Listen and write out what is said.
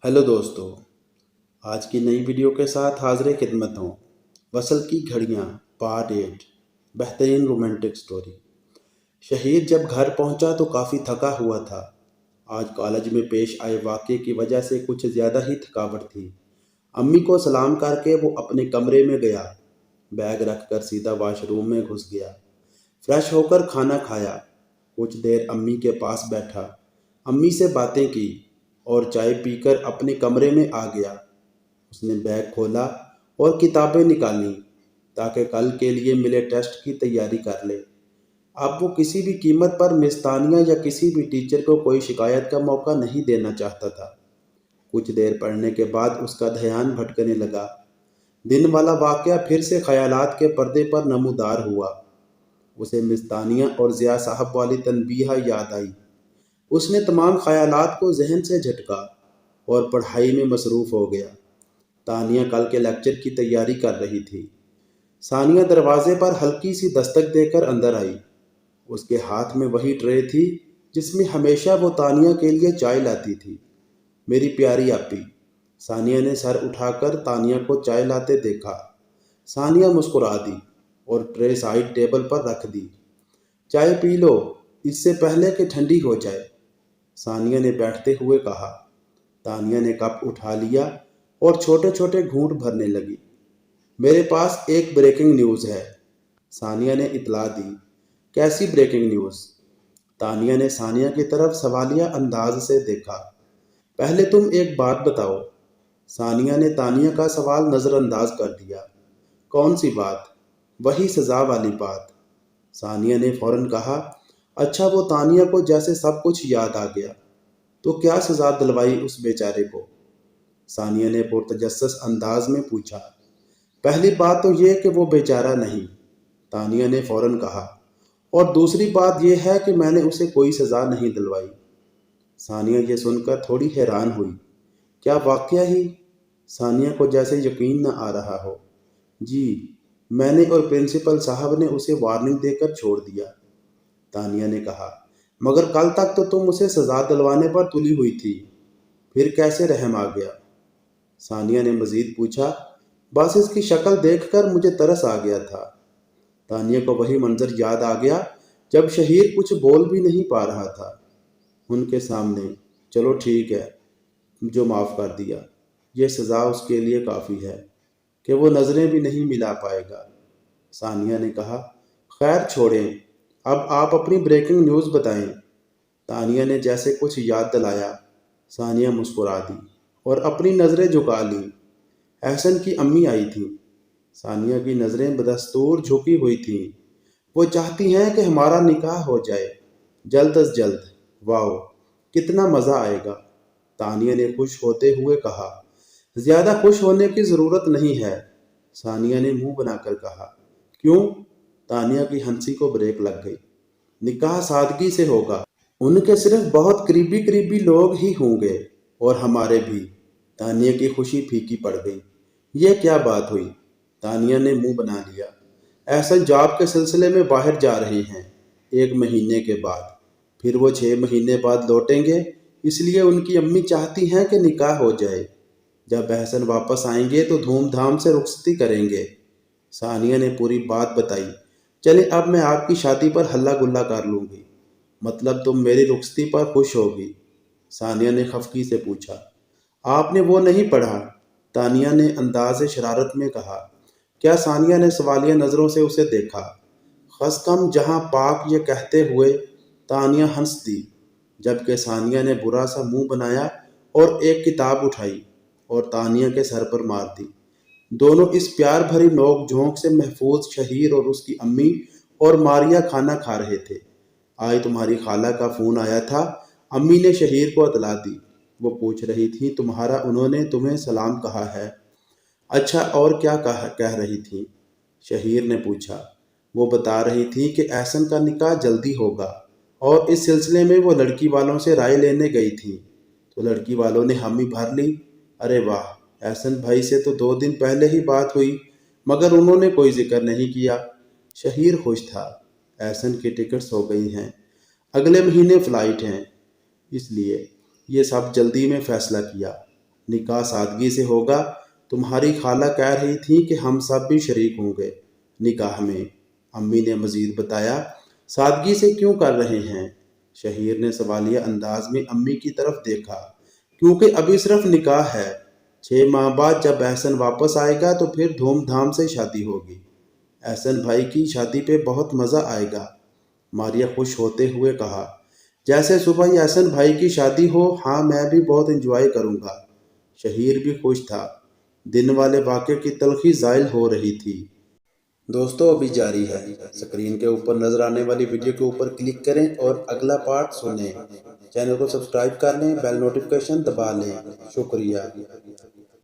Hello दोस्तों, आज की नई वीडियो के साथ हाजिर खिदमत हूँ। वसल की घड़ियाँ पार्ट 8 बेहतरीन रोमांटिक स्टोरी। शहीद जब घर पहुंचा तो काफ़ी थका हुआ था। आज कॉलेज में पेश आए वाक़े की वजह से कुछ ज़्यादा ही थकावट थी। अम्मी को सलाम करके वो अपने कमरे में गया। बैग रखकर सीधा वॉशरूम में घुस गया। फ्रेश होकर खाना खाया। कुछ देर अम्मी के पास बैठा, अम्मी से बातें की और चाय पीकर अपने कमरे में आ गया। उसने बैग खोला और किताबें निकालीं ताकि कल के लिए मिले टेस्ट की तैयारी कर ले। अब वो किसी भी कीमत पर मिस तानिया या किसी भी टीचर को कोई शिकायत का मौका नहीं देना चाहता था। कुछ देर पढ़ने के बाद उसका ध्यान भटकने लगा। दिन वाला वाक़या फिर से ख्यालात के पर्दे पर नमूदार हुआ। उसे मिस तानिया और ज़िया साहब वाली तनबीह याद आई। उसने तमाम ख्यालात को जहन से झटका और पढ़ाई में मसरूफ़ हो गया। तानिया कल के लेक्चर की तैयारी कर रही थी। सानिया दरवाजे पर हल्की सी दस्तक देकर अंदर आई। उसके हाथ में वही ट्रे थी जिसमें हमेशा वो तानिया के लिए चाय लाती थी। मेरी प्यारी आपी। सानिया ने सर उठाकर तानिया को चाय लाते देखा। सानिया मुस्कुरा दी और ट्रे साइड टेबल पर रख दी। चाय पी लो, इससे पहले कि ठंडी हो जाए, सानिया ने बैठते हुए कहा। तानिया ने कप उठा लिया और छोटे छोटे घूंट भरने लगी। मेरे पास एक ब्रेकिंग न्यूज़ है, सानिया ने इतला दी। कैसी ब्रेकिंग न्यूज़? तानिया ने सानिया की तरफ सवालिया अंदाज से देखा। पहले तुम एक बात बताओ। सानिया ने तानिया का सवाल नज़रअंदाज कर दिया। कौन सी बात? वही सज़ा वाली बात, सानिया ने फौरन कहा। अच्छा, वो तानिया को जैसे सब कुछ याद आ गया। तो क्या सज़ा दिलवाई उस बेचारे को? सानिया ने पुरतजस्सुस अंदाज में पूछा। पहली बात तो ये कि वो बेचारा नहीं, तानिया ने फौरन कहा, और दूसरी बात यह है कि मैंने उसे कोई सज़ा नहीं दिलवाई। सानिया ये सुनकर थोड़ी हैरान हुई। क्या वाकया ही? सानिया को जैसे यकीन न आ रहा हो। जी, मैंने और प्रिंसिपल साहब ने उसे वार्निंग देकर छोड़ दिया, तानिया ने कहा। मगर कल तक तो तुम उसे सज़ा दिलवाने पर तुली हुई थी, फिर कैसे रहम आ गया? सानिया ने मज़ीद पूछा। बस इसकी शक्ल देखकर मुझे तरस आ गया था। तानिया को वही मंजर याद आ गया जब शहीर कुछ बोल भी नहीं पा रहा था उनके सामने। चलो ठीक है, जो माफ़ कर दिया, ये सज़ा उसके लिए काफ़ी है कि वो नज़रें भी नहीं मिला पाएगा, सानिया ने कहा। खैर छोड़ें, अब आप अपनी ब्रेकिंग न्यूज़ बताएं, तानिया ने जैसे कुछ याद दिलाया। सानिया मुस्कुरा दी और अपनी नज़रें झुका लीं। एहसन की अम्मी आई थी। सानिया की नज़रें बदस्तूर झुकी हुई थीं। वो चाहती हैं कि हमारा निकाह हो जाए, जल्द अज जल्द। वाह, कितना मज़ा आएगा, तानिया ने खुश होते हुए कहा। ज़्यादा खुश होने की ज़रूरत नहीं है, सानिया ने मुंह बनाकर कहा। क्यों? तानिया की हंसी को ब्रेक लग गई। निकाह सादगी से होगा, उनके सिर्फ बहुत करीबी करीबी लोग ही होंगे, और हमारे भी। तानिया की खुशी फीकी पड़ गई। ये क्या बात हुई? तानिया ने मुंह बना लिया। एहसन जॉब के सिलसिले में बाहर जा रहे हैं 1 महीने के बाद, फिर वो 6 महीने बाद लौटेंगे, इसलिए उनकी अम्मी चाहती हैं कि निकाह हो जाए। जब एहसन वापस आएंगे तो धूमधाम से रुखसती करेंगे, सानिया ने पूरी बात बताई। चले, अब मैं आपकी शादी पर हल्ला गुल्ला कर लूँगी। मतलब तुम मेरी रुखसती पर खुश होगी? सानिया ने खफकी से पूछा। आपने वो नहीं पढ़ा? तानिया ने अंदाज़े शरारत में कहा। क्या? सानिया ने सवालिया नज़रों से उसे देखा। खसकम जहाँ पाक ये कहते हुए तानिया हंस दी, जबकि सानिया ने बुरा सा मुंह बनाया और एक किताब उठाई और तानिया के सर पर मार दी। दोनों इस प्यार भरी नोक झोंक से महफूज शहीर और उसकी अम्मी और मारिया खाना खा रहे थे। आज तुम्हारी खाला का फ़ोन आया था, अम्मी ने शहीर को इतला दी। वो पूछ रही थी तुम्हारा उन्होंने तुम्हें सलाम कहा है। अच्छा, और क्या कह रही थी? शहीर ने पूछा। वो बता रही थी कि एहसन का निकाह जल्दी होगा और इस सिलसिले में वो लड़की वालों से राय लेने गई थी, तो लड़की वालों ने हामी भर ली। अरे वाह, एहसन भाई से तो 2 दिन पहले ही बात हुई, मगर उन्होंने कोई जिक्र नहीं किया। शहीर खुश था। एहसन की टिकट्स हो गई हैं, अगले महीने फ़्लाइट हैं, इसलिए ये सब जल्दी में फ़ैसला किया। نکاح سادگی سے ہوگا، تمہاری خالہ کہہ رہی تھی کہ ہم سب بھی شریک ہوں گے نکاح میں۔ امی نے مزید بتایا، سادگی سے کیوں کر رہے ہیں؟ شہیر نے سوالیہ انداز میں امی کی طرف دیکھا۔ کیونکہ ابھی صرف نکاح ہے، 6 ماہ بعد جب احسن واپس آئے گا تو پھر دھوم دھام سے شادی ہوگی۔ احسن بھائی کی شادی پہ بہت مزہ آئے گا، ماریہ خوش ہوتے ہوئے کہا۔ جیسے صبح ہی احسن بھائی کی شادی ہو، ہاں میں بھی بہت انجوائے کروں گا۔ شہیر بھی خوش تھا، دن والے واقعے کی تلخی زائل ہو رہی تھی۔ دوستو ابھی جاری ہے، سکرین کے اوپر نظر آنے والی ویڈیو کے اوپر کلک کریں اور اگلا پارٹ سنیں۔ چینل کو سبسکرائب کر لیں، بیل نوٹیفیکیشن دبا لیں۔ شکریہ۔